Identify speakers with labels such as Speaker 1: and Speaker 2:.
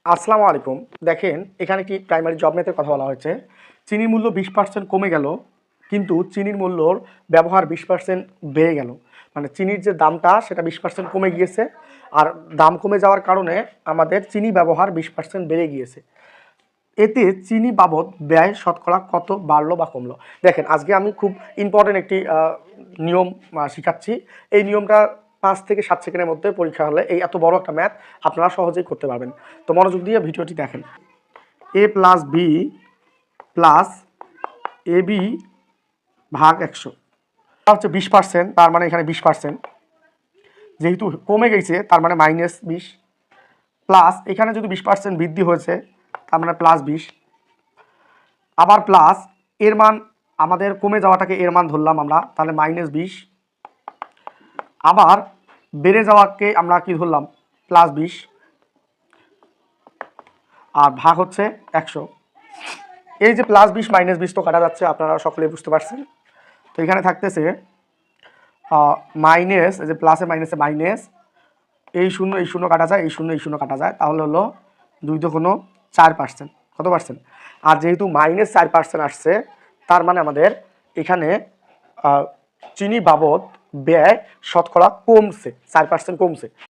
Speaker 1: আসসালামু আলাইকুম। দেখেন এখানে কি প্রাইমারি জব ম্যাথের কথা বলা হয়েছে। চিনির মূল্য 20% কমে গেল, কিন্তু চিনির মূল্যর ব্যবহার 20% বেড়ে গেল। মানে চিনির যে দামটা সেটা 20% কমে গিয়েছে, আর দাম কমে যাওয়ার কারণে আমাদের চিনি ব্যবহার 20% বেড়ে গিয়েছে। এতে চিনি বাবদ ব্যয় শতকরা কত বাড়লো বা কমলো। দেখেন আজকে আমি খুব ইম্পর্টেন্ট একটি নিয়ম শিখাচ্ছি। এই নিয়মটা 5 থেকে 7 সেকেন্ডের মধ্যে পরীক্ষা হলে এই এত বড় একটা ম্যাথ আপনারা সহজেই করতে পারবেন। তো মনোযোগ দিয়ে ভিডিওটি দেখেন। a plus B plus A B ভাগ 100 হচ্ছে 20%, তার মানে এখানে 20%, যেহেতু কমে গেছে তার মানে -20, প্লাস এখানে যদি 20% বৃদ্ধি হয়েছে তার মানে +20, আবার প্লাস এর মান আমাদের কমে যাওয়াটাকে এর মান ধরলাম আমরা, তাহলে -20, আবার বেড়ে যাওয়াকে আমরা কি ধরলাম +20, আর ভাগ হচ্ছে 100। এই যে +20 -20 তো কাটা যাচ্ছে, আপনারা সকলেই বুঝতে পারছেন। তো এখানে থাকতেছে মাইনাস, এই যে প্লাসে মাইনাসে মাইনাস, এই শূন্য কাটা যায়, এই শূন্য কাটা যায়, তাহলে হলো 2 × 4%। কত পার্সেন্ট? আর যেহেতু -4% আসছে, তার মানে আমাদের এখানে চিনি বাবদ ব্যয় শতকরা কমছে, 4% কমছে।